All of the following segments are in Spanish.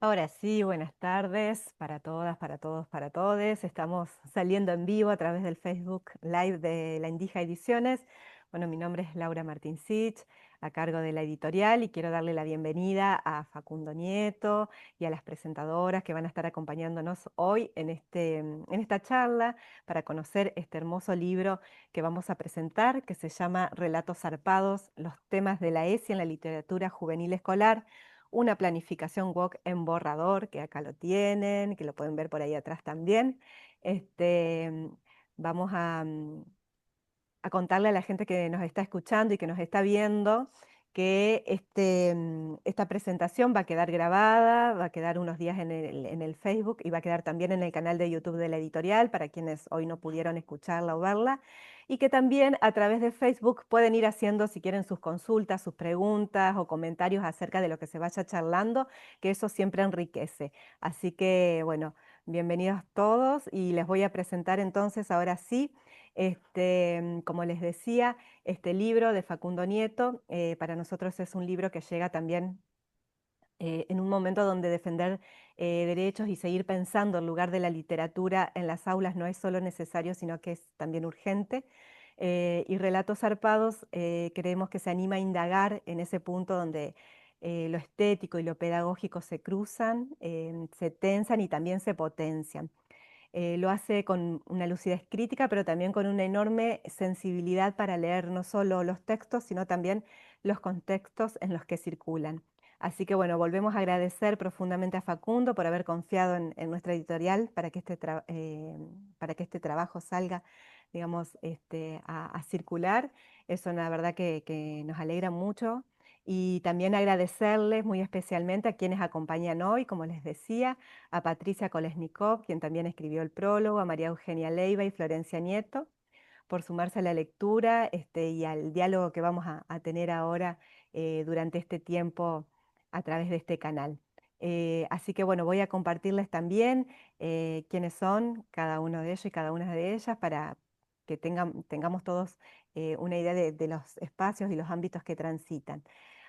Ahora sí, buenas tardes para todas, para todos, para todes. Estamos saliendo en vivo a través del Facebook Live de La Indija Ediciones. Bueno, mi nombre es Laura Martincich, a cargo de la editorial, y quiero darle la bienvenida a Facundo Nieto y a las presentadoras que van a estar acompañándonos hoy en esta charla para conocer este hermoso libro que vamos a presentar, que se llama Relatos zarpados, los temas de la ESI en la literatura juvenil escolar, una planificación WOC en borrador, que acá lo tienen, que lo pueden ver por ahí atrás también. Este, mm, Vamos a contarle a la gente que nos está escuchando y que nos está viendo que esta presentación va a quedar grabada, va a quedar unos días en el Facebook y va a quedar también en el canal de YouTube de la editorial para quienes hoy no pudieron escucharla o verla, y que también a través de Facebook pueden ir haciendo, si quieren, sus consultas, sus preguntas o comentarios acerca de lo que se vaya charlando, que eso siempre enriquece. Así que, bueno, bienvenidos todos y les voy a presentar entonces ahora sí, como les decía, este libro de Facundo Nieto. Para nosotros es un libro que llega también en un momento donde defender derechos y seguir pensando el lugar de la literatura en las aulas no es solo necesario, sino que es también urgente. Y Relatos Zarpados, creemos que se anima a indagar en ese punto donde lo estético y lo pedagógico se cruzan, se tensan y también se potencian. Lo hace con una lucidez crítica, pero también con una enorme sensibilidad para leer no solo los textos, sino también los contextos en los que circulan. Así que bueno, volvemos a agradecer profundamente a Facundo por haber confiado en nuestra editorial para que para que este trabajo salga, digamos, a circular. Eso la verdad que nos alegra mucho. Y también agradecerles muy especialmente a quienes acompañan hoy, como les decía, a Patricia Kolesnikov, quien también escribió el prólogo, a María Eugenia Leiva y Florencia Nieto, por sumarse a la lectura y al diálogo que vamos a tener ahora durante este tiempo a través de este canal. Así que bueno, voy a compartirles también quiénes son cada uno de ellos y cada una de ellas para que tengamos todos una idea de los espacios y los ámbitos que transitan.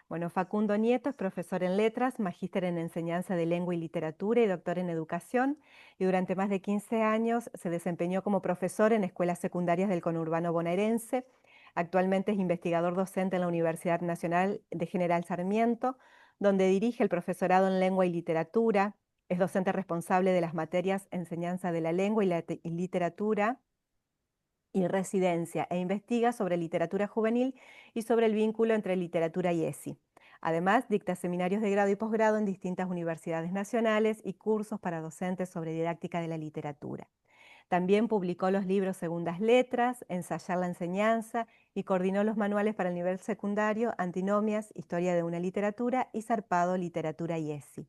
Bueno, Facundo Nieto es profesor en letras, magíster en enseñanza de lengua y literatura y doctor en educación, y durante más de 15 años se desempeñó como profesor en escuelas secundarias del conurbano bonaerense. Actualmente es investigador docente en la Universidad Nacional de General Sarmiento, donde dirige el profesorado en lengua y literatura. Es docente responsable de las materias enseñanza de la lengua y literatura y residencia, e investiga sobre literatura juvenil y sobre el vínculo entre literatura y ESI. Además, dicta seminarios de grado y posgrado en distintas universidades nacionales y cursos para docentes sobre didáctica de la literatura. También publicó los libros Segundas Letras, Ensayar la Enseñanza, y coordinó los manuales para el nivel secundario Antinomias, Historia de una Literatura y Zarpado, Literatura y ESI.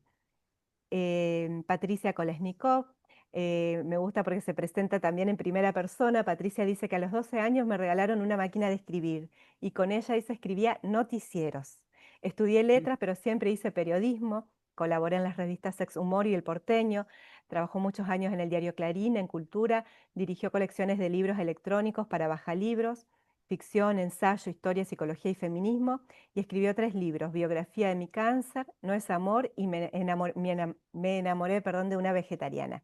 Patricia Kolesnikov. Me gusta porque se presenta también en primera persona. Patricia dice que a los 12 años me regalaron una máquina de escribir y con ella se escribía noticieros. Estudié letras, pero siempre hice periodismo, colaboré en las revistas Sex Humor y El Porteño, trabajó muchos años en el diario Clarín, en Cultura, dirigió colecciones de libros electrónicos para Bajalibros, ficción, ensayo, historia, psicología y feminismo, y escribió 3 libros: Biografía de mi cáncer, No es amor y Me enamoré, perdón, de una vegetariana.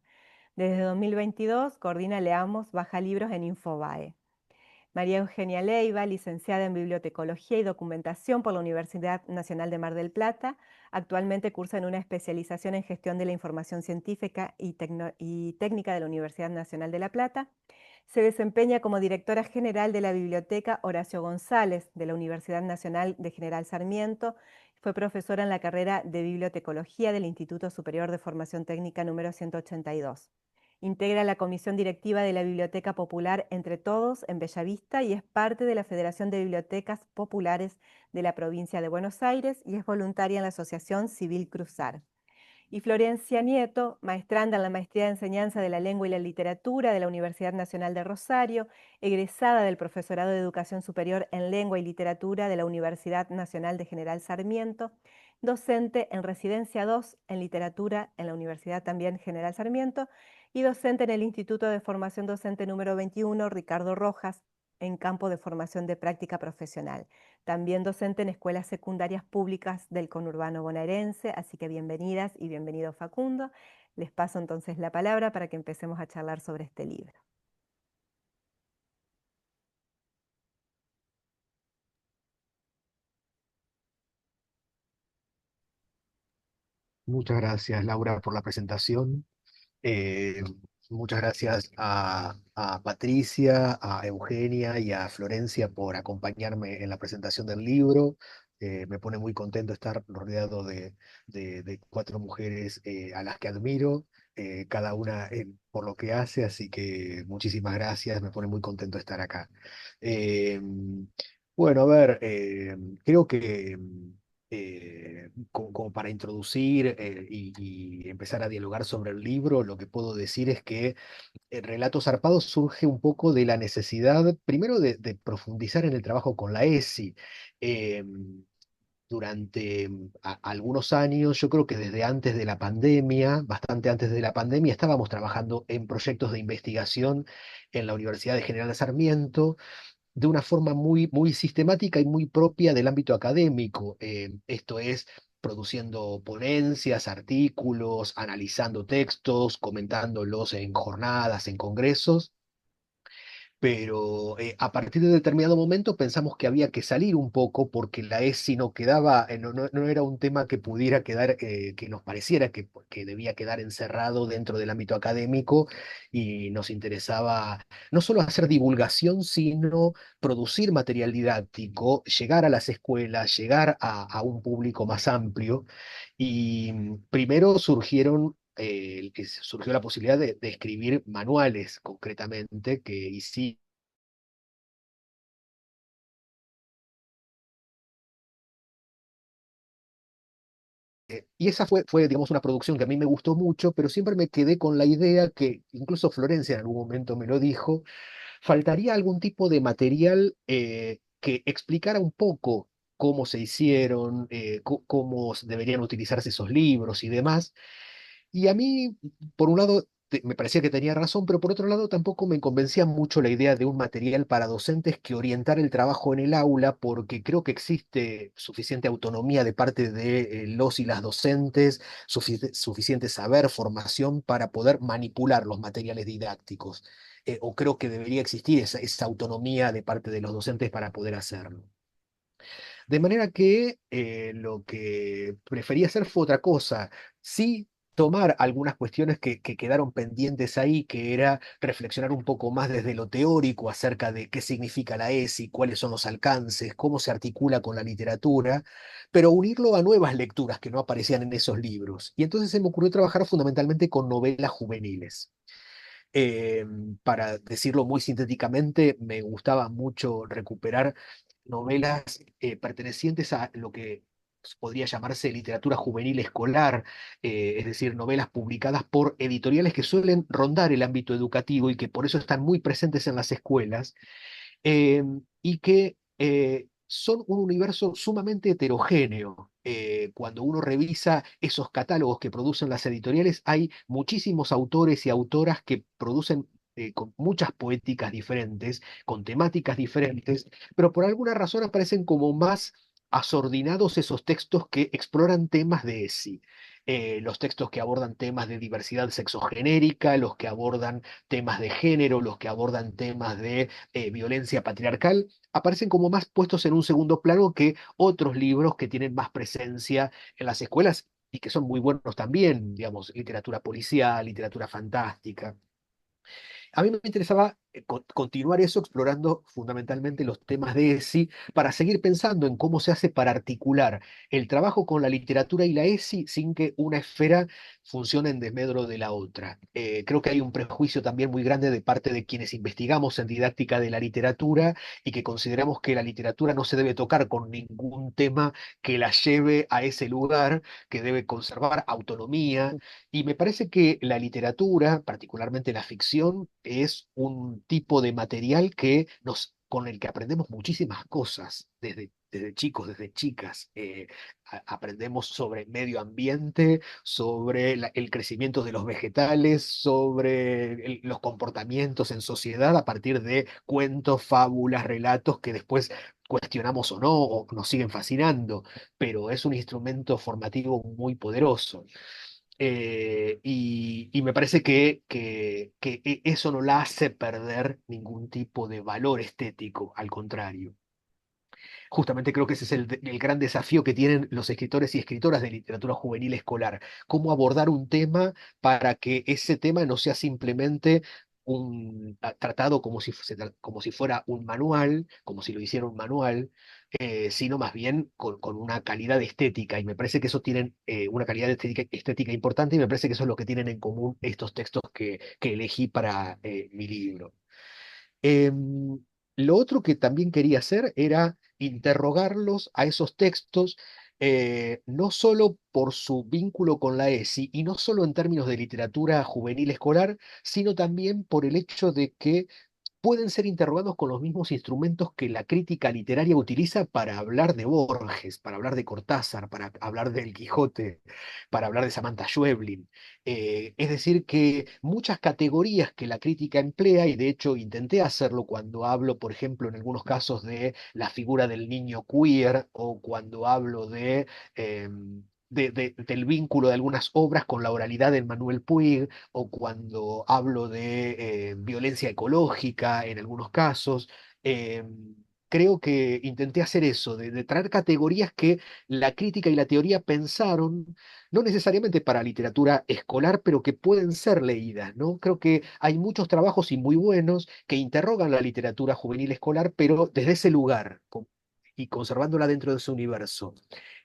Desde 2022 coordina Leamos Bajalibros en Infobae. María Eugenia Leiva, licenciada en Bibliotecología y Documentación por la Universidad Nacional de Mar del Plata, actualmente cursa en una especialización en Gestión de la Información Científica y Técnica de la Universidad Nacional de La Plata. Se desempeña como directora general de la Biblioteca Horacio González de la Universidad Nacional de General Sarmiento. Fue profesora en la carrera de Bibliotecología del Instituto Superior de Formación Técnica número 182. Integra la comisión directiva de la Biblioteca Popular Entre Todos en Bellavista y es parte de la Federación de Bibliotecas Populares de la provincia de Buenos Aires y es voluntaria en la Asociación Civil Cruzar. Y Florencia Nieto, maestranda en la Maestría de Enseñanza de la Lengua y la Literatura de la Universidad Nacional de Rosario, egresada del Profesorado de Educación Superior en Lengua y Literatura de la Universidad Nacional de General Sarmiento, docente en Residencia 2 en Literatura en la Universidad también General Sarmiento y docente en el Instituto de Formación Docente número 21 Ricardo Rojas, en campo de formación de práctica profesional. También docente en escuelas secundarias públicas del conurbano bonaerense, así que bienvenidas y bienvenido Facundo. Les paso entonces la palabra para que empecemos a charlar sobre este libro. Muchas gracias, Laura, por la presentación. Eh, Muchas gracias a Patricia, a Eugenia y a Florencia por acompañarme en la presentación del libro. Me pone muy contento estar rodeado de cuatro mujeres a las que admiro, cada una por lo que hace, así que muchísimas gracias, me pone muy contento estar acá. Eh, bueno, a ver, creo que como para introducir y empezar a dialogar sobre el libro, lo que puedo decir es que Relatos Zarpados surge un poco de la necesidad, primero, de profundizar en el trabajo con la ESI. Eh, Durante algunos años, yo creo que desde antes de la pandemia, bastante antes de la pandemia, estábamos trabajando en proyectos de investigación en la Universidad de General Sarmiento de una forma muy sistemática y muy propia del ámbito académico. Esto es, produciendo ponencias, artículos, analizando textos, comentándolos en jornadas, en congresos, pero a partir de determinado momento pensamos que había que salir un poco porque la ESI no quedaba, no era un tema que pudiera quedar, que nos pareciera que debía quedar encerrado dentro del ámbito académico, y nos interesaba no solo hacer divulgación, sino producir material didáctico, llegar a las escuelas, llegar a un público más amplio. Y primero surgió la posibilidad de escribir manuales concretamente que hicimos. Y esa fue, digamos, una producción que a mí me gustó mucho, pero siempre me quedé con la idea que, incluso Florencia en algún momento me lo dijo, faltaría algún tipo de material que explicara un poco cómo se hicieron, cómo deberían utilizarse esos libros y demás. Y a mí, por un lado, me parecía que tenía razón, pero por otro lado tampoco me convencía mucho la idea de un material para docentes que orientar el trabajo en el aula, porque creo que existe suficiente autonomía de parte de los y las docentes, suficiente saber, formación para poder manipular los materiales didácticos. O creo que debería existir esa autonomía de parte de los docentes para poder hacerlo. De manera que lo que preferí hacer fue otra cosa. Sí, tomar algunas cuestiones que quedaron pendientes ahí, que era reflexionar un poco más desde lo teórico acerca de qué significa la ESI, cuáles son los alcances, cómo se articula con la literatura, pero unirlo a nuevas lecturas que no aparecían en esos libros. Y entonces se me ocurrió trabajar fundamentalmente con novelas juveniles. Eh, para decirlo muy sintéticamente, me gustaba mucho recuperar novelas pertenecientes a lo que podría llamarse literatura juvenil escolar, es decir, novelas publicadas por editoriales que suelen rondar el ámbito educativo y que por eso están muy presentes en las escuelas, eh, y que son un universo sumamente heterogéneo. Cuando uno revisa esos catálogos que producen las editoriales, hay muchísimos autores y autoras que producen con muchas poéticas diferentes, con temáticas diferentes, pero por alguna razón aparecen como más asordinados esos textos que exploran temas de ESI. Los textos que abordan temas de diversidad sexogenérica, los que abordan temas de género, los que abordan temas de violencia patriarcal, aparecen como más puestos en un segundo plano que otros libros que tienen más presencia en las escuelas y que son muy buenos también, digamos, literatura policial, literatura fantástica. A mí me interesaba continuar eso, explorando fundamentalmente los temas de ESI, para seguir pensando en cómo se hace para articular el trabajo con la literatura y la ESI sin que una esfera funcione en desmedro de la otra. Creo que hay un prejuicio también muy grande de parte de quienes investigamos en didáctica de la literatura y que consideramos que la literatura no se debe tocar con ningún tema que la lleve a ese lugar, que debe conservar autonomía, y me parece que la literatura, particularmente la ficción, es un tipo de material con el que aprendemos muchísimas cosas, desde desde chicos, desde chicas. Aprendemos sobre medio ambiente, sobre el crecimiento de los vegetales, sobre los comportamientos en sociedad a partir de cuentos, fábulas, relatos que después cuestionamos o no, o nos siguen fascinando, pero es un instrumento formativo muy poderoso. Y me parece que eso no la hace perder ningún tipo de valor estético, al contrario. Justamente creo que ese es el gran desafío que tienen los escritores y escritoras de literatura juvenil escolar, cómo abordar un tema para que ese tema no sea simplemente tratado como si fuera un manual, como si lo hiciera un manual, sino más bien con una calidad estética. Y me parece que eso tienen una calidad estética importante y me parece que eso es lo que tienen en común estos textos que elegí para mi libro. Em, lo otro que también quería hacer era interrogarlos a esos textos, no solo por su vínculo con la ESI y no solo en términos de literatura juvenil escolar, sino también por el hecho de que pueden ser interrogados con los mismos instrumentos que la crítica literaria utiliza para hablar de Borges, para hablar de Cortázar, para hablar del Quijote, para hablar de Samantha Schweblin. Es decir, que muchas categorías que la crítica emplea, y de hecho intenté hacerlo cuando hablo, por ejemplo, en algunos casos de la figura del niño queer o cuando hablo del vínculo de algunas obras con la oralidad de Manuel Puig, o cuando hablo de violencia ecológica en algunos casos. eh, Creo que intenté hacer eso, de traer categorías que la crítica y la teoría pensaron, no necesariamente para literatura escolar, pero que pueden ser leídas, ¿no? Creo que hay muchos trabajos y muy buenos que interrogan la literatura juvenil escolar, pero desde ese lugar y conservándola dentro de su universo.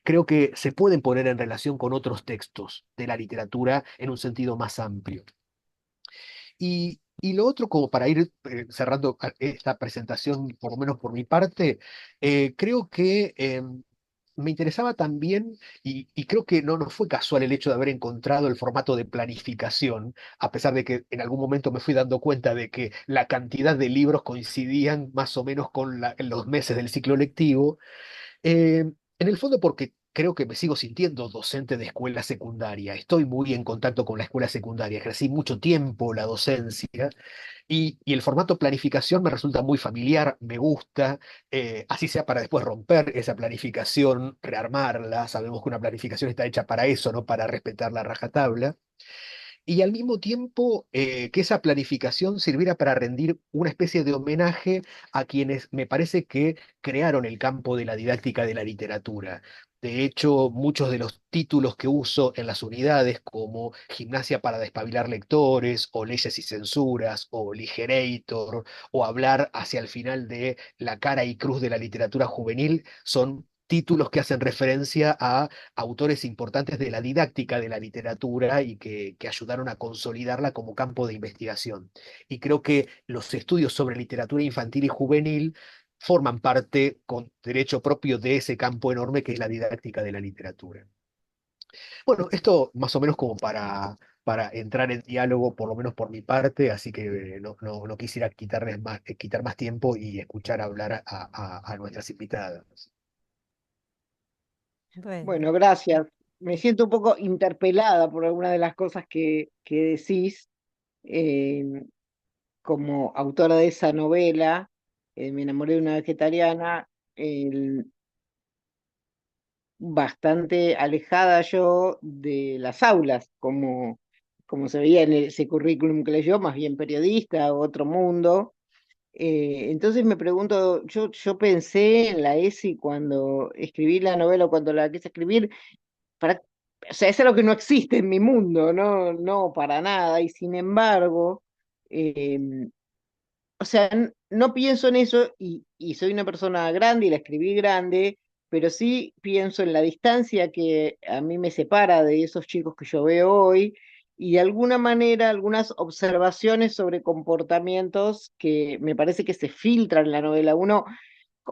Creo que se pueden poner en relación con otros textos de la literatura en un sentido más amplio. Y lo otro, como para ir cerrando esta presentación, por lo menos por mi parte, creo que me interesaba también, y creo que no fue casual el hecho de haber encontrado el formato de planificación, a pesar de que en algún momento me fui dando cuenta de que la cantidad de libros coincidían más o menos con los meses del ciclo lectivo. En el fondo porque creo que me sigo sintiendo docente de escuela secundaria. Estoy muy en contacto con la escuela secundaria. Ejercí mucho tiempo la docencia y el formato planificación me resulta muy familiar, me gusta, así sea para después romper esa planificación, rearmarla. Sabemos que una planificación está hecha para eso, no para respetar la rajatabla. Y al mismo tiempo que esa planificación sirviera para rendir una especie de homenaje a quienes me parece que crearon el campo de la didáctica de la literatura. De hecho, muchos de los títulos que uso en las unidades, como Gimnasia para despabilar lectores, o Leyes y censuras, o Ligerator, o hablar hacia el final de La cara y cruz de la literatura juvenil, son títulos que hacen referencia a autores importantes de la didáctica de la literatura y que ayudaron a consolidarla como campo de investigación. Y creo que los estudios sobre literatura infantil y juvenil forman parte con derecho propio de ese campo enorme que es la didáctica de la literatura. Bueno, esto más o menos como para entrar en diálogo, por lo menos por mi parte, así que no quisiera quitar más tiempo y escuchar hablar a nuestras invitadas. Bueno, Bueno, gracias. Me siento un poco interpelada por algunas de las cosas que decís. Eh, Como autora de esa novela, Me enamoré de una vegetariana, el- bastante alejada yo de las aulas, como se veía en ese currículum que leyó, más bien periodista, otro mundo. Entonces me pregunto, yo pensé en la ESI cuando escribí la novela, o cuando la quise escribir, para, o sea, es algo que no existe en mi mundo, no para nada, y sin embargo, eh, o sea, no pienso en eso y soy una persona grande y la escribí grande, pero sí pienso en la distancia que a mí me separa de esos chicos que yo veo hoy y de alguna manera algunas observaciones sobre comportamientos que me parece que se filtran en la novela. Uno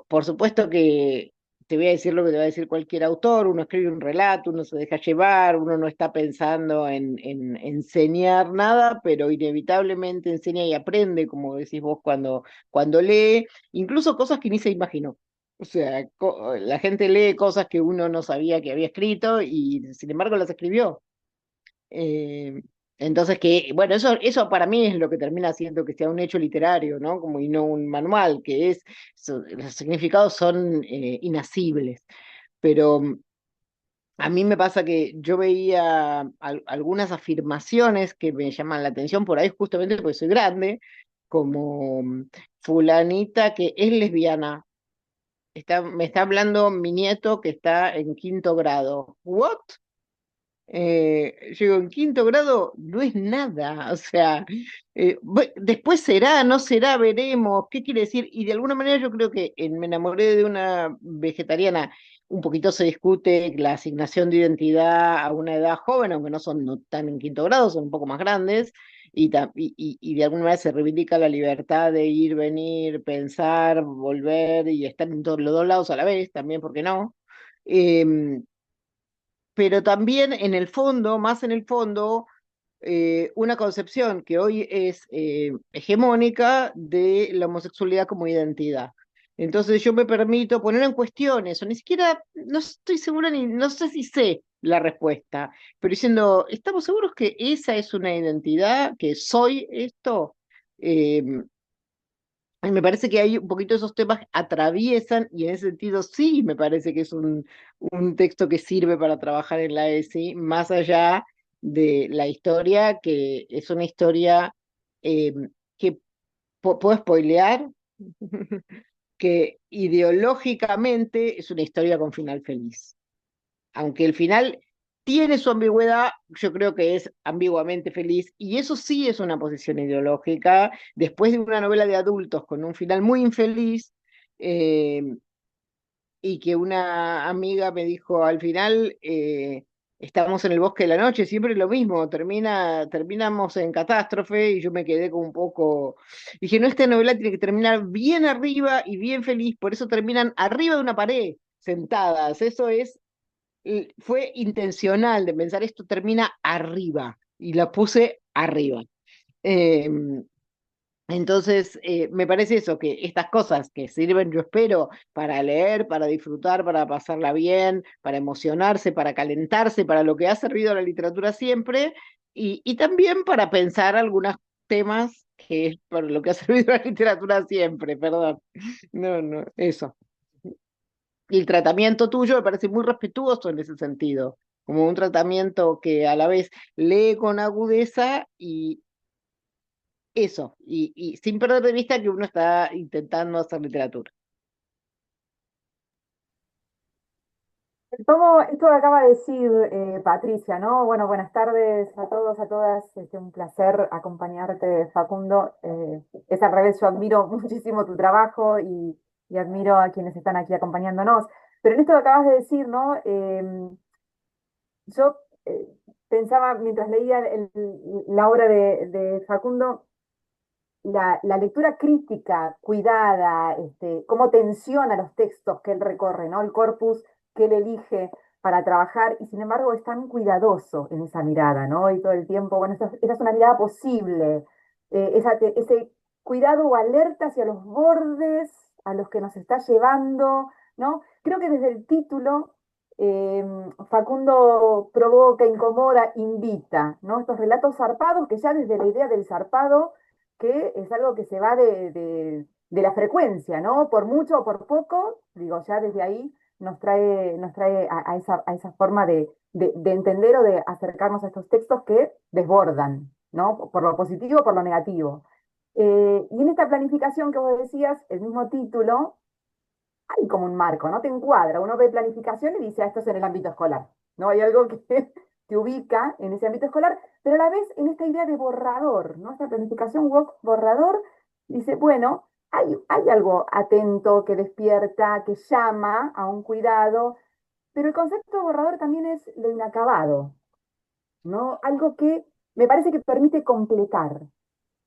por supuesto que te voy a decir lo que te va a decir cualquier autor, uno escribe un relato, uno se deja llevar, uno no está pensando en enseñar nada, pero inevitablemente enseña y aprende, como decís vos cuando lee, incluso cosas que ni se imaginó. O sea, la gente lee cosas que uno no sabía que había escrito y sin embargo las escribió. Eh, entonces, bueno, eso para mí es lo que termina haciendo que sea un hecho literario, ¿no? Como y no un manual, los significados son inasibles. Pero a mí me pasa que yo veía algunas afirmaciones que me llaman la atención por ahí justamente porque soy grande, como fulanita que es lesbiana. Me está hablando mi nieto que está en quinto grado. ¿What? Yo digo, en quinto grado no es nada, o sea, después será, no será, veremos, ¿qué quiere decir? Y de alguna manera yo creo que en Me enamoré de una vegetariana, un poquito se discute la asignación de identidad a una edad joven, aunque no tan en quinto grado, son un poco más grandes, y de alguna manera se reivindica la libertad de ir, venir, pensar, volver y estar en todos los dos lados a la vez, también, ¿por qué no? Em, pero también en el fondo, más en el fondo, una concepción que hoy es hegemónica de la homosexualidad como identidad. Entonces yo me permito poner en cuestión eso, ni siquiera, no estoy segura ni, no sé si sé la respuesta, pero diciendo, ¿estamos seguros que esa es una identidad, que soy esto? Eh, y me parece que hay un poquito esos temas atraviesan y en ese sentido sí me parece que es un texto que sirve para trabajar en la ESI, más allá de la historia, que es una historia eh, que puedo spoilear, que ideológicamente es una historia con final feliz aunque el final tiene su ambigüedad, yo creo que es ambiguamente feliz, y eso sí es una posición ideológica, después de una novela de adultos con un final muy infeliz, eh, y que una amiga me dijo al final, estamos en el bosque de la noche, siempre es lo mismo, terminamos en catástrofe, y yo me quedé como un poco, dije, no, esta novela tiene que terminar bien arriba y bien feliz, por eso terminan arriba de una pared, sentadas, eso es fue intencional de pensar esto termina arriba y la puse arriba. Eh, entonces, me parece eso, que estas cosas que sirven, yo espero, para leer, para disfrutar, para pasarla bien, para emocionarse, para calentarse, para lo que ha servido a la literatura siempre, y también para pensar algunos temas que es para lo que ha servido a la literatura siempre, perdón. No, no, eso. Y el tratamiento tuyo me parece muy respetuoso en ese sentido, como un tratamiento que a la vez lee con agudeza y eso, y sin perder de vista que uno está intentando hacer literatura. Tomo esto que acaba de decir Patricia, ¿no? Bueno, buenas tardes a todos, a todas. Un placer acompañarte, Facundo. Es al revés, yo admiro muchísimo tu trabajo y admiro a quienes están aquí acompañándonos. Pero en esto que acabas de decir, ¿no? Yo pensaba mientras leía la obra de Facundo, la lectura crítica, cuidada, cómo tensiona los textos que él recorre, ¿no? El corpus que él elige para trabajar, y sin embargo es tan cuidadoso en esa mirada, ¿no? Y todo el tiempo, bueno, esa es una mirada posible, ese cuidado o alerta hacia los bordes a los que nos está llevando, ¿no? Creo que desde el título eh, Facundo provoca, incomoda, invita, ¿no? Estos relatos zarpados que ya desde la idea del zarpado que es algo que se va de la frecuencia, ¿no? Por mucho o por poco, digo, ya desde ahí nos trae a esa forma de entender o de acercarnos a estos textos que desbordan, ¿no? Por lo positivo o por lo negativo. Y en esta planificación que vos decías, el mismo título, hay como un marco, ¿no? Te encuadra. Uno ve planificación y dice, esto es en el ámbito escolar, ¿no? Hay algo que te ubica en ese ámbito escolar, pero a la vez en esta idea de borrador, ¿no? Esta planificación WOC borrador, dice, bueno, hay algo atento que despierta, que llama a un cuidado, pero el concepto de borrador también es lo inacabado, ¿no? Algo que me parece que permite completar.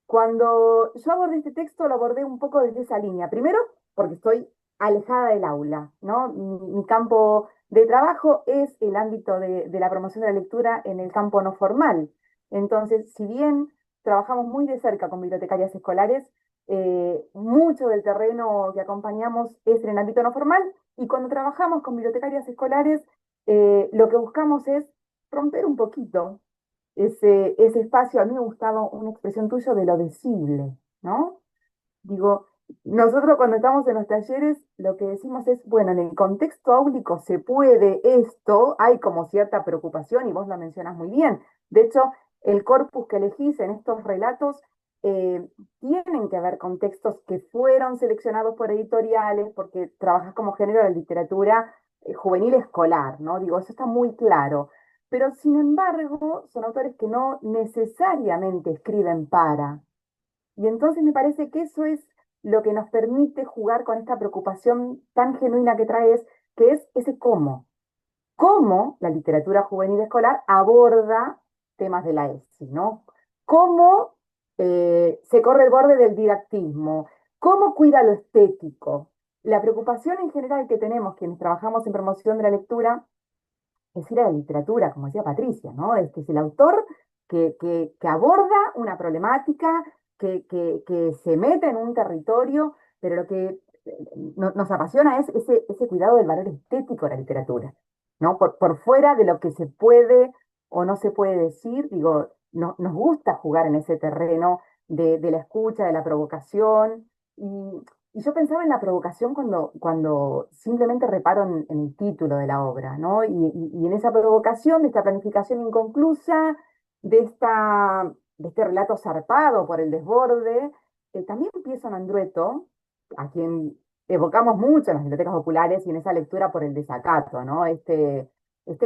Cuando yo abordé este texto, lo abordé un poco desde esa línea. Primero, porque estoy alejada del aula, ¿no? Mi campo de trabajo es el ámbito de la promoción de la lectura en el campo no formal. Entonces, si bien trabajamos muy de cerca con bibliotecarias escolares, mucho del terreno que acompañamos es en el ámbito no formal y cuando trabajamos con bibliotecarias escolares, lo que buscamos es romper un poquito ese espacio. A mí me gustaba una expresión tuya de lo decible, ¿no? Digo, nosotros cuando estamos en los talleres, lo que decimos es, bueno, en el contexto áulico se puede esto, hay como cierta preocupación y vos la mencionas muy bien. De hecho, el corpus que elegís en estos relatos eh, tienen que ver con textos que fueron seleccionados por editoriales, porque trabajas como género de literatura juvenil escolar, ¿no? Digo, eso está muy claro. Pero sin embargo, son autores que no necesariamente escriben para. Y entonces me parece que eso es lo que nos permite jugar con esta preocupación tan genuina que traes, que es ese cómo. Cómo la literatura juvenil escolar aborda temas de la ESI, ¿no? Cómo se corre el borde del didactismo, cómo cuida lo estético. La preocupación en general que tenemos quienes trabajamos en promoción de la lectura es ir a la literatura, como decía Patricia, ¿no? Este es el autor que aborda una problemática, que se mete en un territorio, pero lo que nos apasiona es ese cuidado del valor estético de la literatura, ¿no? Por fuera de lo que se puede o no se puede decir, digo, nos gusta jugar en ese terreno de la escucha, de la provocación, y yo pensaba en la provocación cuando simplemente reparo en el título de la obra, ¿no? Y en esa provocación, de esta planificación inconclusa, de este relato zarpado por el desborde, también pienso en Andrueto, a quien evocamos mucho en las bibliotecas populares y en esa lectura por el desacato, ¿no? Este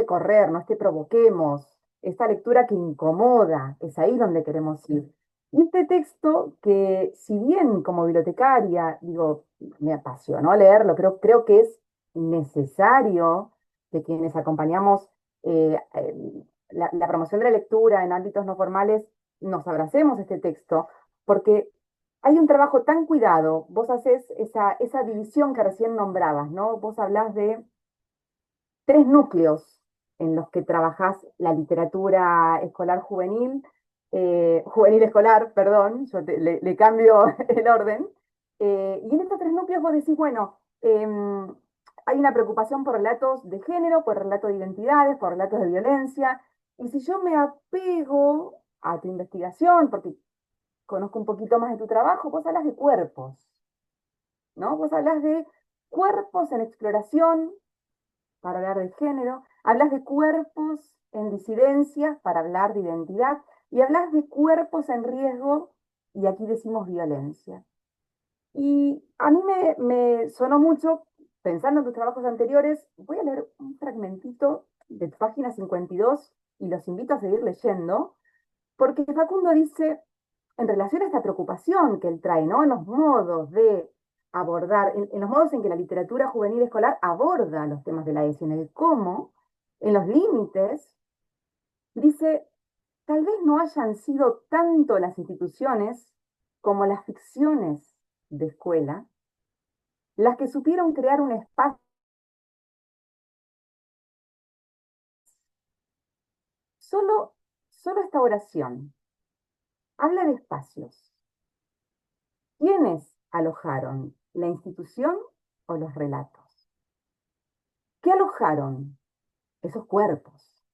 correr, ¿no? Este provoquemos, esta lectura que incomoda, es ahí donde queremos ir. Y este texto que, si bien como bibliotecaria, digo, me apasionó leerlo, creo que es necesario que quienes acompañamos la promoción de la lectura en ámbitos no formales nos abracemos este texto, porque hay un trabajo tan cuidado. Vos haces esa división que recién nombrabas, ¿no? Vos hablás de tres núcleos en los que trabajás la literatura escolar juvenil, juvenil escolar, perdón, le cambio el orden. Y en estos tres núcleos vos decís, bueno, hay una preocupación por relatos de género, por relatos de identidades, por relatos de violencia. Y si yo me apego a tu investigación, porque conozco un poquito más de tu trabajo, vos hablas de cuerpos, ¿no? Vos hablas de cuerpos en exploración, para hablar de género, hablas de cuerpos en disidencias para hablar de identidad y hablas de cuerpos en riesgo y aquí decimos violencia. Y a mí me sonó mucho, pensando en tus trabajos anteriores, voy a leer un fragmentito de tu página 52 y los invito a seguir leyendo, porque Facundo dice, en relación a esta preocupación que él trae, ¿no? En los modos de abordar, en los modos en que la literatura juvenil escolar aborda los temas de la ESI, en el cómo, en los límites, dice, tal vez no hayan sido tanto las instituciones como las ficciones de escuela las que supieron crear un espacio. Solo, solo esta oración habla de espacios. ¿Quiénes alojaron? ¿La institución o los relatos? ¿Qué alojaron? Esos cuerpos,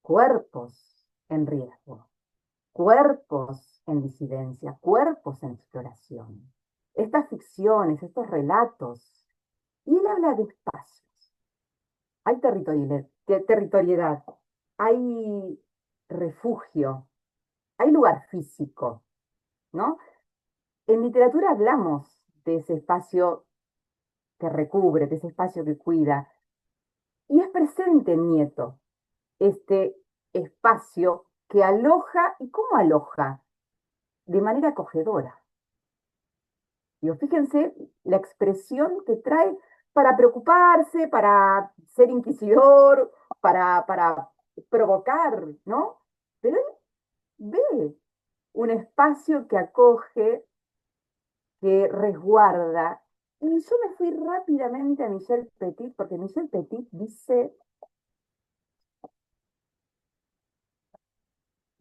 cuerpos en riesgo, cuerpos en disidencia, cuerpos en exploración. Estas ficciones, estos relatos, y él habla de espacios. Hay territorialidad, hay refugio, hay lugar físico, ¿no? En literatura hablamos de ese espacio que recubre, de ese espacio que cuida, y es presente en Nieto este espacio que aloja, ¿y cómo aloja? De manera acogedora. Digo, fíjense la expresión que trae para preocuparse, para ser inquisidor, para provocar, ¿no? Pero él ve un espacio que acoge, que resguarda. Y yo me fui rápidamente a Michel Petit, porque Michel Petit dice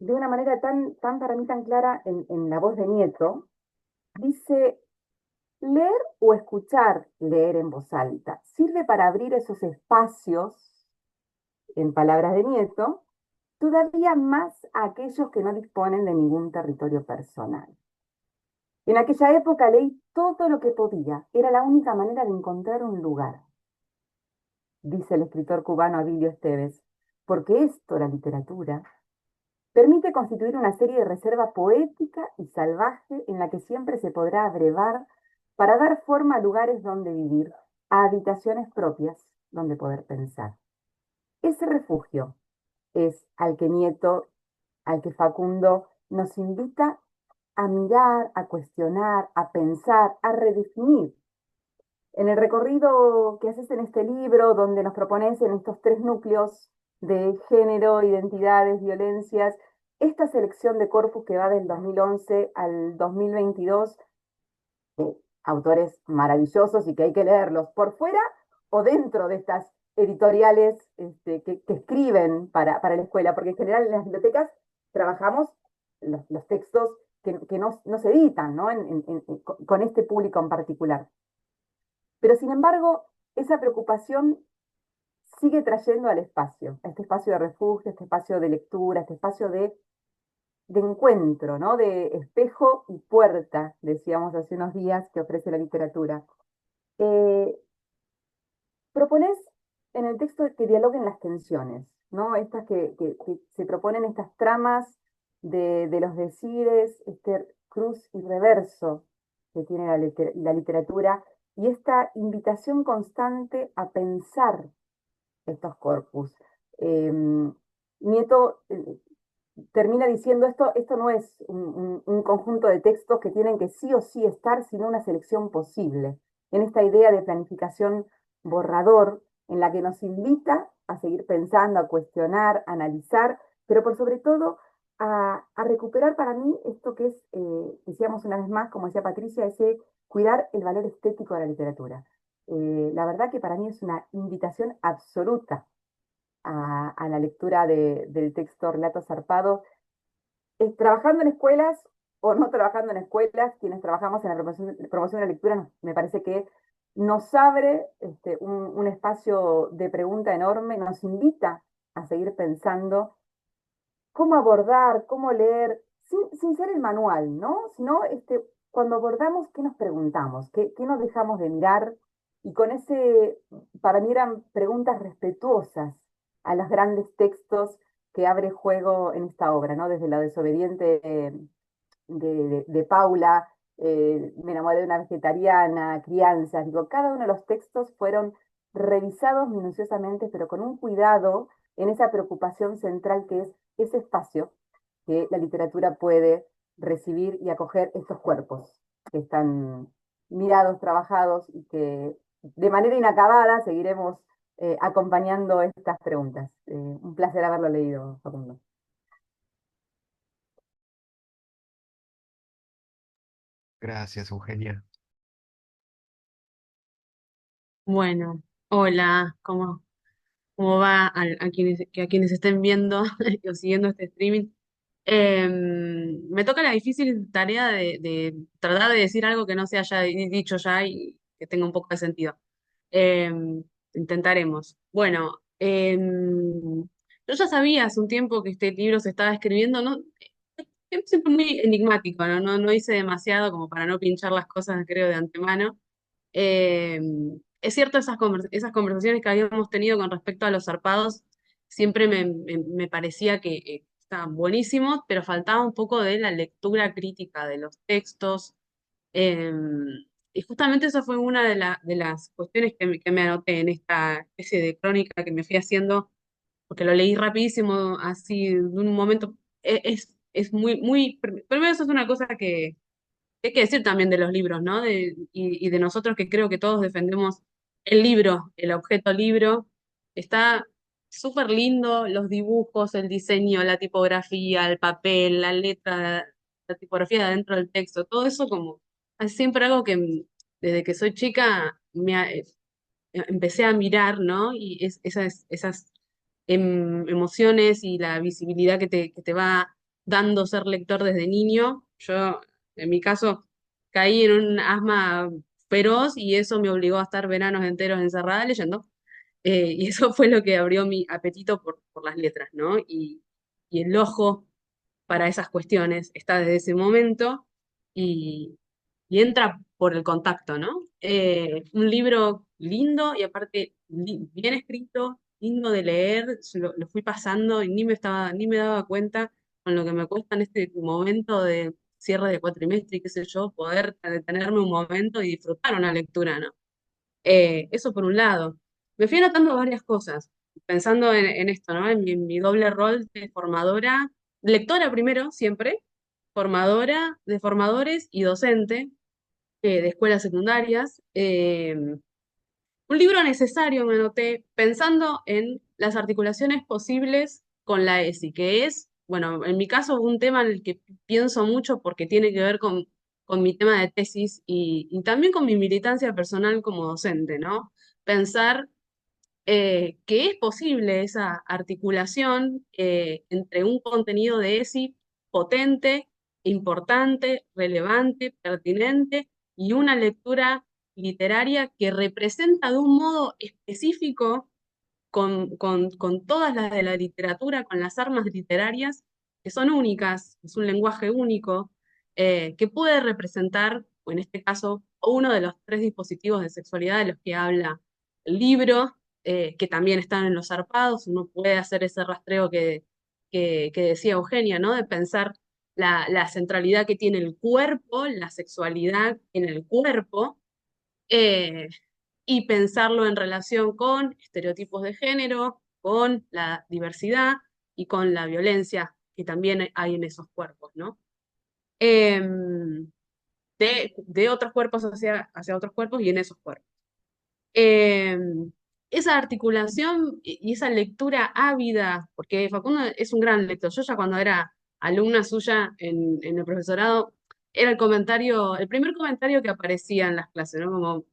de una manera tan para mí tan clara en la voz de Nieto, Dice, leer o escuchar leer en voz alta sirve para abrir esos espacios, en palabras de Nieto, todavía más a aquellos que no disponen de ningún territorio personal. En aquella época leí todo lo que podía, era la única manera de encontrar un lugar, dice el escritor cubano Abilio Esteves, porque esto, la literatura, permite constituir una serie de reserva poética y salvaje en la que siempre se podrá abrevar para dar forma a lugares donde vivir, a habitaciones propias donde poder pensar. Ese refugio es al que Nieto, al que Facundo nos invita a mirar, a cuestionar, a pensar, a redefinir. En el recorrido que haces en este libro, donde nos propones en estos tres núcleos de género, identidades, violencias, esta selección de corpus que va del 2011 al 2022, autores maravillosos y que hay que leerlos por fuera o dentro de estas editoriales que escriben para la escuela, porque en general en las bibliotecas trabajamos los textos que no se editan, ¿no? Con este público en particular. Pero sin embargo, esa preocupación sigue trayendo al espacio, a este espacio de refugio, este espacio de lectura, este espacio de encuentro, ¿no? De espejo y puerta, decíamos hace unos días, que ofrece la literatura. Eh, Propones en el texto que dialoguen las tensiones, ¿no? Estas que se proponen estas tramas de los decires, este cruz y reverso que tiene la literatura y esta invitación constante a pensar estos corpus. Eh, Nieto termina diciendo esto no es un conjunto de textos que tienen que sí o sí estar, sino una selección posible, en esta idea de planificación borrador, en la que nos invita a seguir pensando, a cuestionar, a analizar, pero por sobre todo a recuperar para mí esto que es, decíamos una vez más, como decía Patricia, ese cuidar el valor estético de la literatura. La verdad que para mí es una invitación absoluta a la lectura del texto Relatos Zarpados, trabajando en escuelas o no trabajando en escuelas, quienes trabajamos en la promoción de la lectura, me parece que nos abre un espacio de pregunta enorme, nos invita a seguir pensando cómo abordar, cómo leer, sin ser el manual, ¿no? Sino cuando abordamos, ¿qué nos preguntamos? ¿Qué nos dejamos de mirar? Y con para mí eran preguntas respetuosas a los grandes textos que abre juego en esta obra, ¿no? Desde La desobediente de Paula, Me enamoré de una vegetariana, Crianzas, digo, cada uno de los textos fueron revisados minuciosamente, pero con un cuidado en esa preocupación central que es ese espacio que la literatura puede recibir y acoger estos cuerpos que están mirados, trabajados y que de manera inacabada seguiremos acompañando estas preguntas. Un placer haberlo leído, Facundo. Gracias, Eugenia. Bueno, hola, ¿cómo va a quienes estén viendo o siguiendo este streaming? Me toca la difícil tarea de tratar de decir algo que no se haya dicho ya y que tenga un poco de sentido. Intentaremos. Bueno, yo ya sabía hace un tiempo que este libro se estaba escribiendo, ¿no? Es siempre muy enigmático, ¿no? No hice demasiado como para no pinchar las cosas, creo, de antemano. Eh, es cierto, esas conversaciones que habíamos tenido con respecto a los zarpados, siempre me parecía que estaban buenísimos, pero faltaba un poco de la lectura crítica de los textos. eh, y justamente esa fue una de las cuestiones que me anoté en esta especie de crónica que me fui haciendo, porque lo leí rapidísimo, así de un momento. Es primero eso es una cosa que hay que decir también de los libros, ¿no? Y de nosotros que creo que todos defendemos el libro, el objeto libro. Está súper lindo, los dibujos, el diseño, la tipografía, el papel, la letra, la tipografía de adentro del texto, todo eso como es siempre algo que desde que soy chica empecé a mirar, ¿no? Y esas emociones y la visibilidad que te va dando ser lector desde niño. Yo, en mi caso, caí en un asma feroz y eso me obligó a estar veranos enteros encerrada leyendo. Y eso fue lo que abrió mi apetito por las letras, ¿no? Y el ojo para esas cuestiones está desde ese momento y, y entra por el contacto, ¿no? Un libro lindo y aparte bien escrito, lindo de leer, lo fui pasando y ni me daba cuenta con lo que me cuesta en este momento de cierre de cuatrimestre y qué sé yo, poder detenerme un momento y disfrutar una lectura, ¿no? Eso por un lado. Me fui anotando varias cosas, pensando en esto, ¿no? En mi doble rol de formadora, lectora primero, siempre, formadora de formadores y docente de escuelas secundarias. Un libro necesario, me anoté, pensando en las articulaciones posibles con la ESI, que es, bueno, en mi caso, un tema en el que pienso mucho porque tiene que ver con mi tema de tesis y también con mi militancia personal como docente, ¿no? Pensar que es posible esa articulación entre un contenido de ESI potente, importante, relevante, pertinente y una lectura literaria que representa de un modo específico con todas las de la literatura, con las armas literarias que son únicas, es un lenguaje único, que puede representar, o en este caso, uno de los tres dispositivos de sexualidad de los que habla el libro, que también están en los zarpados, uno puede hacer ese rastreo que decía Eugenia, ¿no? De pensar la centralidad que tiene el cuerpo, la sexualidad en el cuerpo, eh, y pensarlo en relación con estereotipos de género, con la diversidad y con la violencia que también hay en esos cuerpos, ¿no? De otros cuerpos hacia otros cuerpos y en esos cuerpos. Eh, esa articulación y esa lectura ávida, porque Facundo es un gran lector. Yo ya cuando era alumna suya en el profesorado, era el primer comentario que aparecía en las clases, ¿no? Como,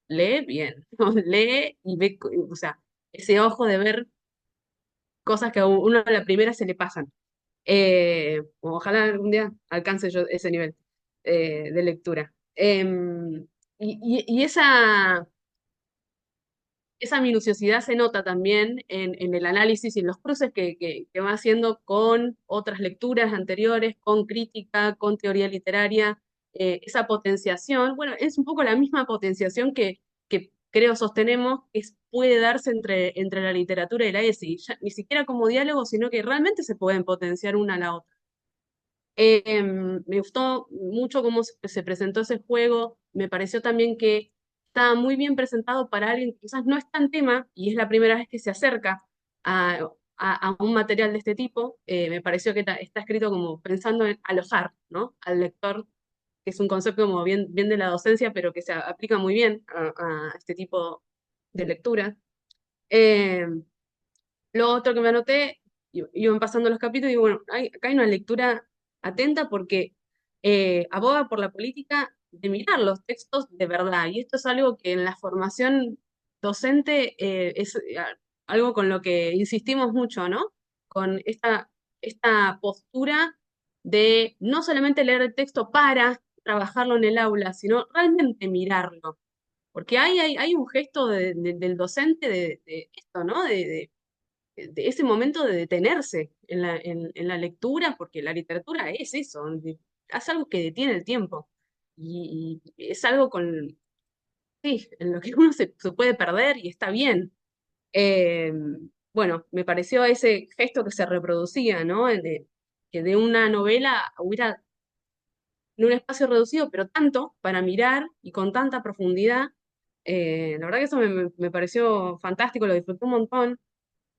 lee bien, ¿no? Lee y ve, o sea, ese ojo de ver cosas que a uno a la primera se le pasan. Ojalá algún día alcance yo ese nivel de lectura. Y esa minuciosidad se nota también en el análisis y en los cruces que va haciendo con otras lecturas anteriores, con crítica, con teoría literaria, esa potenciación, bueno, es un poco la misma potenciación que creo sostenemos que puede darse entre la literatura y la ESI, ni siquiera como diálogo, sino que realmente se pueden potenciar una a la otra. Me gustó mucho cómo se presentó ese juego, me pareció también que estaba muy bien presentado para alguien que quizás no es tan tema y es la primera vez que se acerca a un material de este tipo. Me pareció que está escrito como pensando en alojar, ¿no? Al lector, que es un concepto como bien de la docencia, pero que se aplica muy bien a este tipo de lectura. Eh, lo otro que me anoté, iban pasando los capítulos y digo, bueno, acá hay una lectura atenta porque aboga por la política de mirar los textos de verdad. Y esto es algo que en la formación docente es algo con lo que insistimos mucho, ¿no? Con esta postura de no solamente leer el texto para trabajarlo en el aula, sino realmente mirarlo. Porque hay un gesto del docente de esto, ¿no? De ese momento de detenerse en la lectura, porque la literatura es eso, es algo que detiene el tiempo. Y es algo sí, en lo que uno se puede perder y está bien. Eh, bueno, me pareció ese gesto que se reproducía, ¿no? Que de una novela hubiera en un espacio reducido, pero tanto para mirar y con tanta profundidad. La verdad que eso me pareció fantástico, lo disfruté un montón.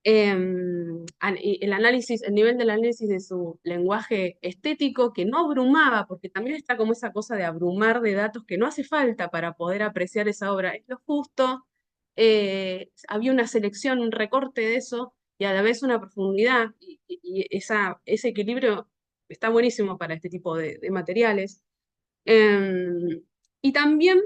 Y el análisis, el nivel del análisis de su lenguaje estético que no abrumaba, porque también está como esa cosa de abrumar de datos que no hace falta para poder apreciar esa obra, es lo justo. Había una selección, un recorte de eso y a la vez una profundidad y ese equilibrio está buenísimo para este tipo de materiales. Y también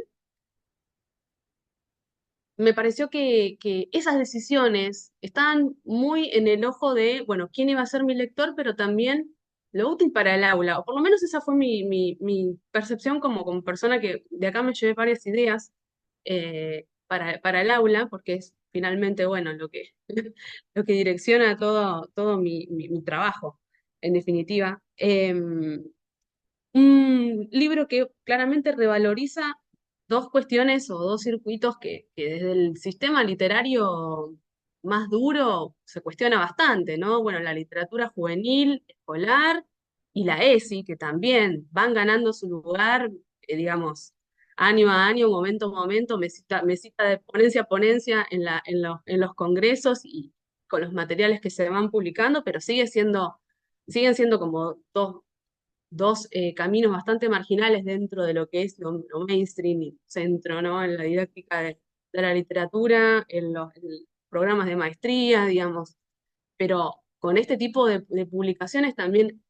me pareció que esas decisiones estaban muy en el ojo de, bueno, quién iba a ser mi lector, pero también lo útil para el aula, o por lo menos esa fue mi percepción como persona que de acá me llevé varias ideas para el aula, porque es finalmente, bueno, lo que direcciona todo mi trabajo, en definitiva. Un libro que claramente revaloriza dos cuestiones o dos circuitos que desde el sistema literario más duro se cuestiona bastante, ¿no? Bueno, la literatura juvenil, escolar y la ESI, que también van ganando su lugar, digamos, año a año, momento a momento, mesita de ponencia a ponencia en los congresos y con los materiales que se van publicando, pero siguen siendo como dos caminos bastante marginales dentro de lo que es lo mainstream y centro, ¿no? En la didáctica de la literatura, en programas de maestría, digamos. Pero con este tipo de publicaciones también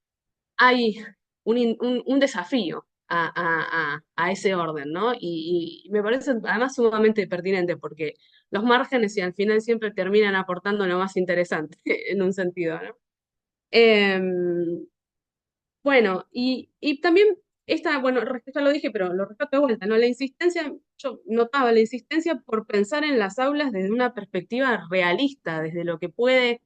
hay un desafío a ese orden, ¿no? Y me parece además sumamente pertinente porque los márgenes y al final siempre terminan aportando lo más interesante, en un sentido, ¿no? Em, bueno, y también bueno, ya lo dije, pero lo rescato de vuelta, ¿no? La insistencia, yo notaba la insistencia por pensar en las aulas desde una perspectiva realista, desde lo que puede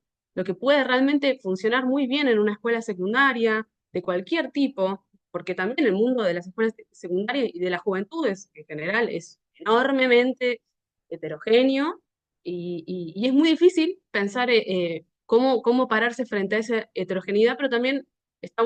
realmente funcionar muy bien en una escuela secundaria, de cualquier tipo, porque también el mundo de las escuelas secundarias y de las juventudes en general es enormemente heterogéneo y es muy difícil pensar cómo pararse frente a esa heterogeneidad, pero también está,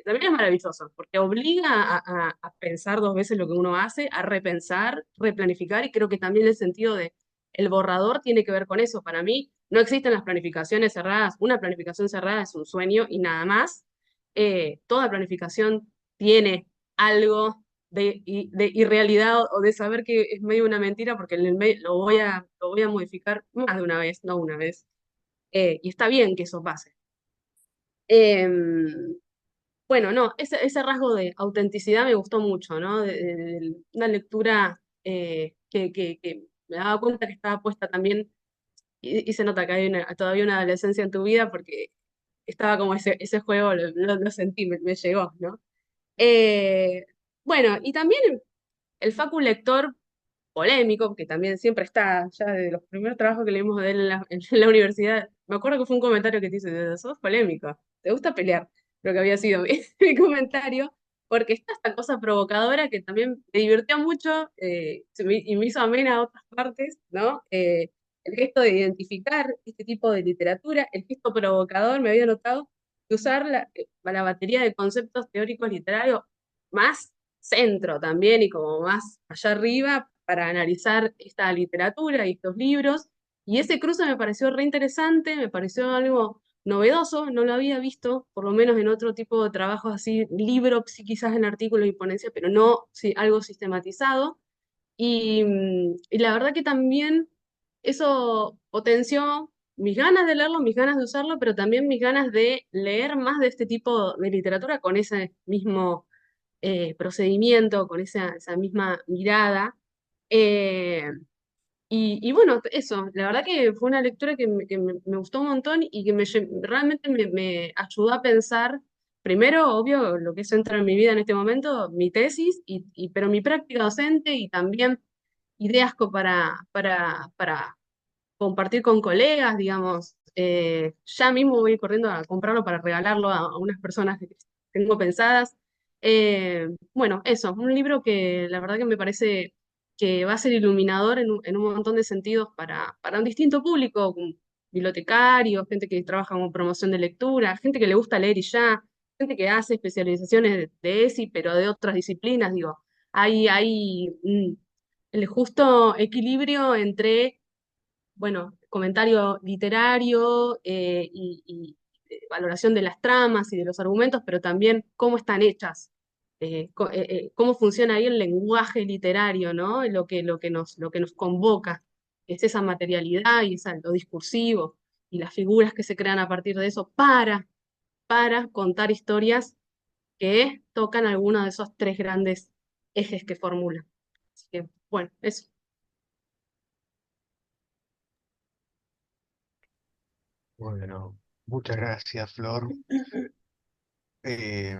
también es maravilloso, porque obliga a pensar dos veces lo que uno hace, a repensar, replanificar, y creo que también el sentido de el borrador tiene que ver con eso. Para mí no existen las planificaciones cerradas, una planificación cerrada es un sueño y nada más. Toda planificación tiene algo de irrealidad o de saber que es medio una mentira, porque en el lo voy a modificar más de una vez, no una vez. Y está bien que eso pase. Em, bueno, no, ese rasgo de autenticidad me gustó mucho, ¿no? De una lectura que me daba cuenta que estaba puesta también, y se nota que hay todavía una adolescencia en tu vida porque estaba como ese juego, lo sentí, me llegó, ¿no? Eh, bueno, y también el Facu lector polémico, que también siempre está, ya de los primeros trabajos que leímos de él en la universidad, me acuerdo que fue un comentario que te hice, sos polémico, te gusta pelear, creo que había sido mi comentario, porque está esta cosa provocadora que también me divirtió mucho y me hizo amena a otras partes, ¿no? El gesto de identificar este tipo de literatura, el gesto provocador, me había notado, de usar la batería de conceptos teóricos literarios más centro también y como más allá arriba para analizar esta literatura y estos libros. Y ese cruce me pareció re interesante, me pareció algo novedoso, no lo había visto, por lo menos en otro tipo de trabajos así, libro, sí, quizás en artículos y ponencias, pero no sí, algo sistematizado. Y la verdad que también eso potenció mis ganas de leerlo, mis ganas de usarlo, pero también mis ganas de leer más de este tipo de literatura con ese mismo procedimiento, con esa misma mirada. Eh, y bueno, eso, la verdad que fue una lectura me gustó un montón y que realmente me ayudó a pensar, primero, obvio, lo que es central en mi vida en este momento, mi tesis, pero mi práctica docente y también ideas para compartir con colegas, digamos. Ya mismo voy corriendo a comprarlo para regalarlo a unas personas que tengo pensadas. Bueno, eso, un libro que la verdad que me parece que va a ser iluminador en un montón de sentidos para un distinto público, como bibliotecarios, gente que trabaja como promoción de lectura, gente que le gusta leer y ya, gente que hace especializaciones de ESI, pero de otras disciplinas, digo, hay el justo equilibrio entre bueno, comentario literario valoración de las tramas y de los argumentos, pero también cómo están hechas, cómo funciona ahí el lenguaje literario, ¿no? Lo que nos convoca, es esa materialidad y lo discursivo y las figuras que se crean a partir de eso para contar historias que tocan alguno de esos tres grandes ejes que formula. Así que, bueno, eso. Bueno, muchas gracias, Flor. Eh,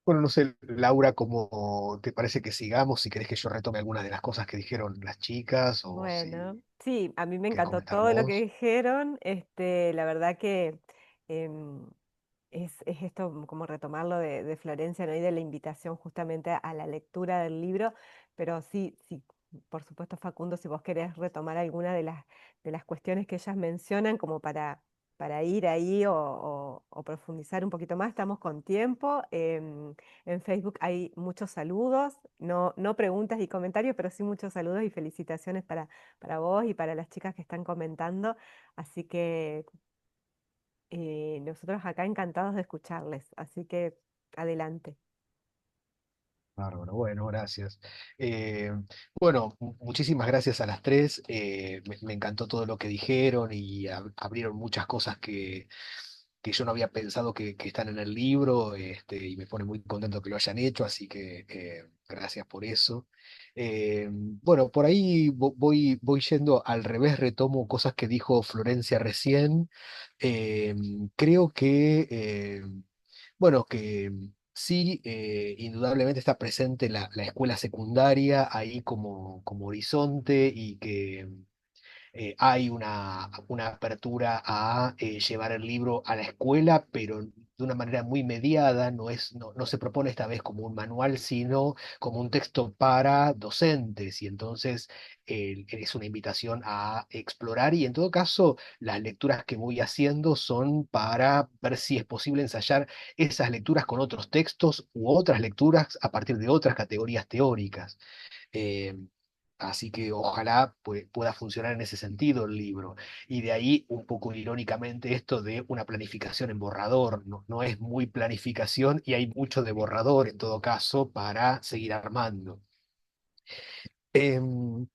bueno, no sé, Laura, ¿cómo te parece que sigamos? Si querés que yo retome algunas de las cosas que dijeron las chicas o Bueno, si sí, a mí me querés encantó comentar todo lo que vos. dijeron. La verdad que em, es esto como retomarlo de Florencia, ¿no? Y de la invitación justamente a la lectura del libro. Pero sí, sí, por supuesto, Facundo, si vos querés retomar alguna de las cuestiones que ellas mencionan como para ir ahí o profundizar un poquito más, estamos con tiempo. En Facebook hay muchos saludos, no preguntas y comentarios, pero sí muchos saludos y felicitaciones para vos y para las chicas que están comentando. Así que nosotros acá encantados de escucharles, así que adelante. Bárbaro, bueno, gracias. Eh, bueno, muchísimas gracias a las tres. Me encantó todo lo que dijeron y abrieron muchas cosas que yo no había pensado que están en el libro, y me pone muy contento que lo hayan hecho, así que gracias por eso. Bueno, por ahí voy yendo al revés, retomo cosas que dijo Florencia recién. Eh, Creo que bueno, que sí, indudablemente está presente la escuela secundaria ahí como horizonte y que hay una apertura a llevar el libro a la escuela, pero de una manera muy mediada, no se propone esta vez como un manual, sino como un texto para docentes, y entonces es una invitación a explorar, y en todo caso las lecturas que voy haciendo son para ver si es posible ensayar esas lecturas con otros textos u otras lecturas a partir de otras categorías teóricas. Eh, Así que ojalá pueda funcionar en ese sentido el libro. Y de ahí, un poco irónicamente, esto de una planificación en borrador. No es muy planificación y hay mucho de borrador en todo caso para seguir armando. Em,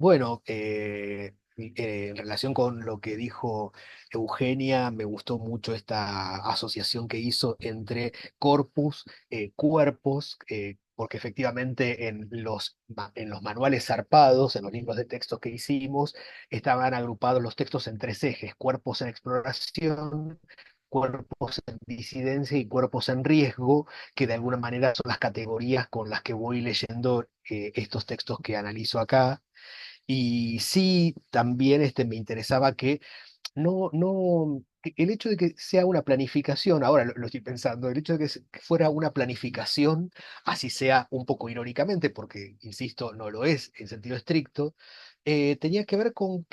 bueno, en relación con lo que dijo Eugenia, me gustó mucho esta asociación que hizo entre corpus, cuerpos, porque efectivamente en los manuales zarpados, en los libros de texto que hicimos, estaban agrupados los textos en tres ejes: cuerpos en exploración, cuerpos en disidencia y cuerpos en riesgo, que de alguna manera son las categorías con las que voy leyendo estos textos que analizo acá. Y sí, también me interesaba que el hecho de que sea una planificación, ahora lo estoy pensando, el hecho de que fuera una planificación, así sea un poco irónicamente, porque, insisto, no lo es en sentido estricto, tenía que ver con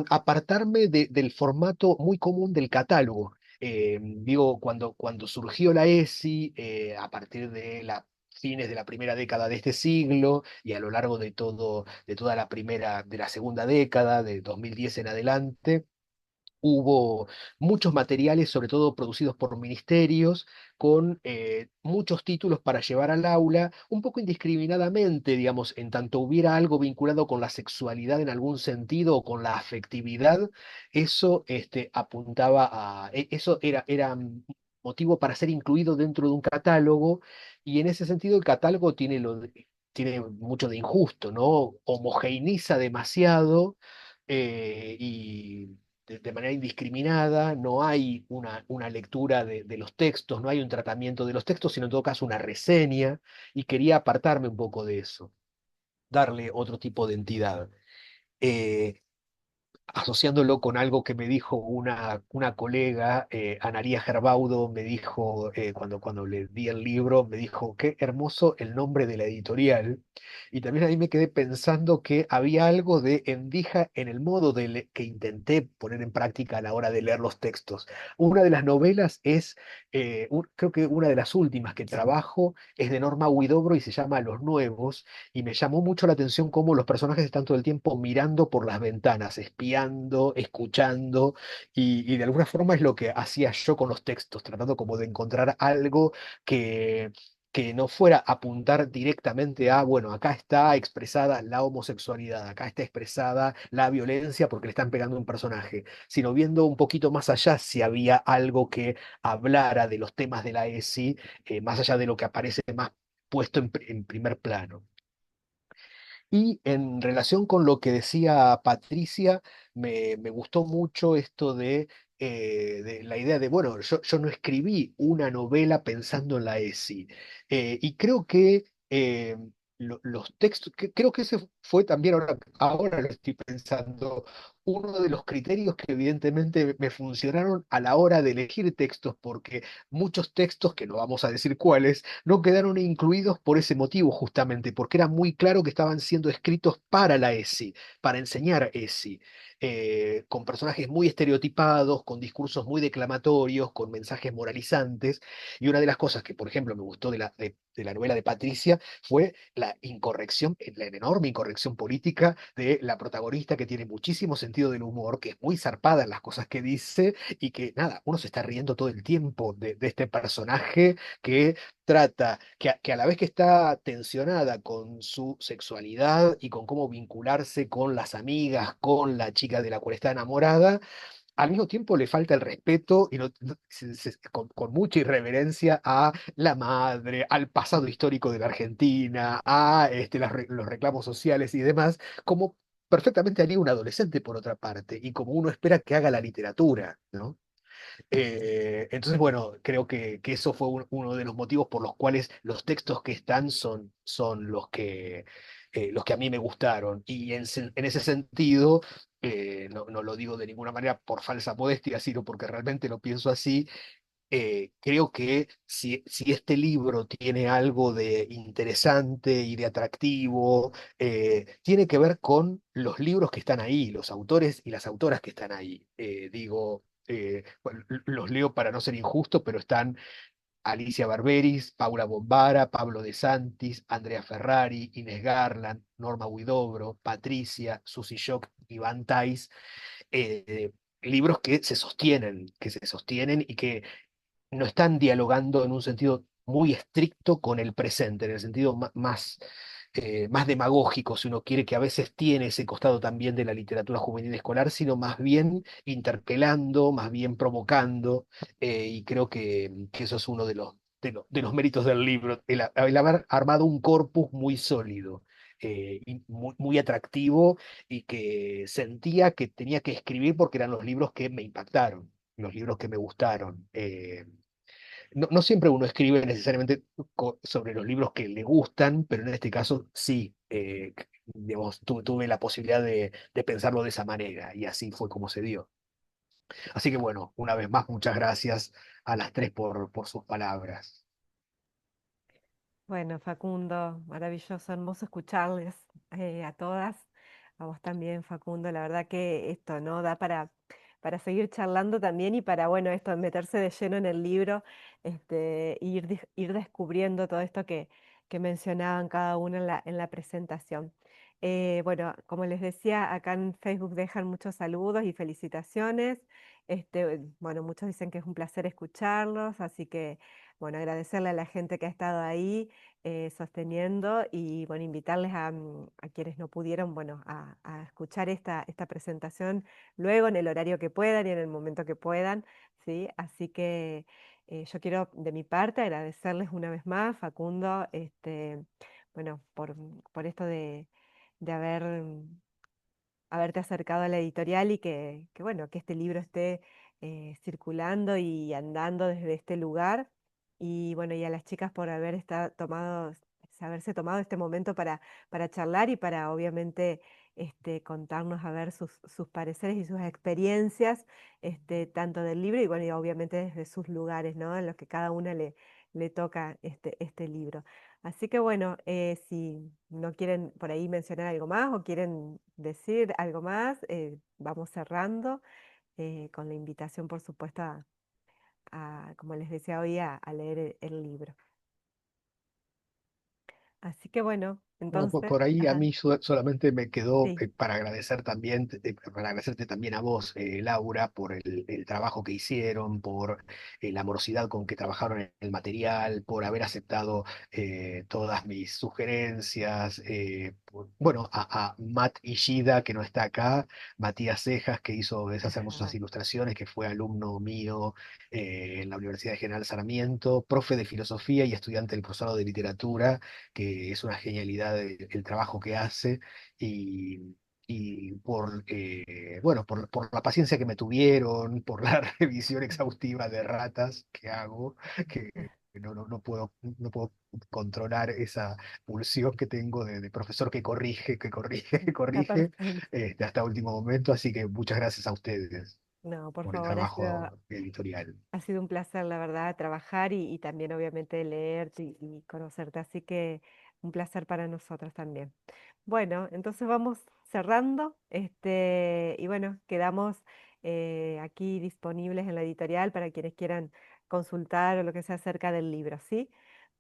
apartarme del formato muy común del catálogo. Digo, cuando surgió la ESI, a partir de la fines de la primera década de este siglo y a lo largo de toda de la segunda década, de 2010 en adelante, hubo muchos materiales, sobre todo producidos por ministerios, con muchos títulos para llevar al aula, un poco indiscriminadamente, digamos, en tanto hubiera algo vinculado con la sexualidad en algún sentido o con la afectividad, eso apuntaba eso era motivo para ser incluido dentro de un catálogo, y en ese sentido el catálogo tiene mucho de injusto, ¿no? Homogeneiza demasiado. Y de manera indiscriminada, no hay una lectura de los textos, no hay un tratamiento de los textos, sino en todo caso una reseña, y quería apartarme un poco de eso, darle otro tipo de entidad. Eh, Asociándolo con algo que me dijo una colega, Analía Gerbaudo, me dijo, cuando le di el libro, me dijo, qué hermoso el nombre de la editorial. Y también ahí me quedé pensando que había algo de endija en el modo que intenté poner en práctica a la hora de leer los textos. Una de las novelas es, creo que una de las últimas que trabajo, es de Norma Huidobro y se llama Los Nuevos, y me llamó mucho la atención cómo los personajes están todo el tiempo mirando por las ventanas, espiando, escuchando, y de alguna forma es lo que hacía yo con los textos, tratando como de encontrar algo que, que no fuera apuntar directamente a, bueno, acá está expresada la homosexualidad, acá está expresada la violencia porque le están pegando a un personaje, sino viendo un poquito más allá si había algo que hablara de los temas de la ESI, más allá de lo que aparece más puesto en primer plano. Y en relación con lo que decía Patricia, me gustó mucho esto de de la idea de, bueno, yo no escribí una novela pensando en la ESI. Y creo que los textos, creo que ese fue también, ahora lo estoy pensando, uno de los criterios que evidentemente me funcionaron a la hora de elegir textos, porque muchos textos, que no vamos a decir cuáles, no quedaron incluidos por ese motivo justamente, porque era muy claro que estaban siendo escritos para la ESI, para enseñar ESI, con personajes muy estereotipados, con discursos muy declamatorios, con mensajes moralizantes. Y una de las cosas que, por ejemplo, me gustó de la novela de Patricia fue la incorrección, la enorme incorrección política de la protagonista, que tiene muchísimo sentido del humor, que es muy zarpada en las cosas que dice y que, nada, uno se está riendo todo el tiempo de este personaje que trata, que a la vez que está tensionada con su sexualidad y con cómo vincularse con las amigas, con la chica de la cual está enamorada, al mismo tiempo le falta el respeto y con mucha irreverencia a la madre, al pasado histórico de la Argentina, a los reclamos sociales y demás, como perfectamente haría un adolescente por otra parte, y como uno espera que haga la literatura, ¿no? Entonces, bueno, creo que eso fue uno de los motivos por los cuales los textos que están son los que a mí me gustaron. Y en ese sentido, no lo digo de ninguna manera por falsa modestia, sino porque realmente lo pienso así. Creo que si este libro tiene algo de interesante y de atractivo, tiene que ver con los libros que están ahí, los autores y las autoras que están ahí. Digo, bueno, los leo para no ser injusto, pero están Alicia Barberis, Paula Bombara, Pablo De Santis, Andrea Ferrari, Inés Garland, Norma Huidobro, Patricia, Susie Shock, Iván Tais, libros que se sostienen y que no están dialogando en un sentido muy estricto con el presente, en el sentido más demagógico, si uno quiere, que a veces tiene ese costado también de la literatura juvenil escolar, sino más bien interpelando, más bien provocando, y creo que eso es uno de los méritos del libro, el haber armado un corpus muy sólido. Y muy atractivo, y que sentía que tenía que escribir porque eran los libros que me impactaron, los libros que me gustaron. No siempre uno escribe necesariamente sobre los libros que le gustan, pero en este caso sí, digamos, tuve la posibilidad de pensarlo de esa manera, y así fue como se dio. Así que bueno, una vez más, muchas gracias a las tres por sus palabras. Bueno, Facundo, maravilloso, hermoso escucharles a todas, a vos también, Facundo. La verdad que esto no da para seguir charlando también y para, bueno, esto, meterse de lleno en el libro, ir descubriendo todo esto que mencionaban cada uno en la presentación. Bueno, como les decía, acá en Facebook dejan muchos saludos y felicitaciones. Bueno, muchos dicen que es un placer escucharlos, así que, bueno, agradecerle a la gente que ha estado ahí sosteniendo y bueno, invitarles a quienes no pudieron, bueno, a escuchar esta presentación luego en el horario que puedan y en el momento que puedan, ¿sí? Así que yo quiero de mi parte agradecerles una vez más, Facundo, bueno, por esto de haberte acercado a la editorial y bueno, que este libro esté circulando y andando desde este lugar. Y bueno, y a las chicas por haberse tomado este momento para charlar y para obviamente contarnos a ver sus pareceres y sus experiencias, tanto del libro y bueno, y obviamente desde sus lugares, ¿no? En los que cada una le toca este libro. Así que bueno, si no quieren por ahí mencionar algo más o quieren decir algo más, vamos cerrando con la invitación, por supuesto, como les decía hoy, a leer el libro. Así que bueno, Bueno, entonces, por ahí a ajá, mí solamente me quedó sí. para agradecer también, para agradecerte también a vos, Laura, por el trabajo que hicieron, por la amorosidad con que trabajaron en el material, por haber aceptado todas mis sugerencias. Bueno, a Matt Ishida, que no está acá, Matías Cejas, que hizo esas hermosas Ajá. ilustraciones, que fue alumno mío en la Universidad de General Sarmiento, profe de filosofía y estudiante del profesorado de literatura, que es una genialidad el trabajo que hace, y, y bueno, por la paciencia que me tuvieron, por la revisión exhaustiva de ratas que hago, que no puedo controlar esa pulsión que tengo de profesor que corrige, que corrige, que Está corrige, perfecto. hasta último momento, así que muchas gracias a ustedes No, por por el favor, trabajo editorial. ha sido un placer, la verdad, trabajar y también obviamente leerte y conocerte, así que un placer para nosotros también. Bueno, entonces vamos cerrando, y bueno, quedamos aquí disponibles en la editorial para quienes quieran consultar o lo que sea acerca del libro, ¿sí?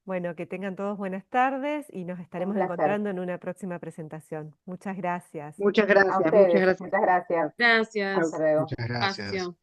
Bueno, que tengan todos buenas tardes y nos Un estaremos placer. encontrando en una próxima presentación. Muchas gracias. Muchas A gracias, muchas ustedes, gracias. muchas gracias. Chao. Hasta Gracias. luego. Muchas gracias. Espacio.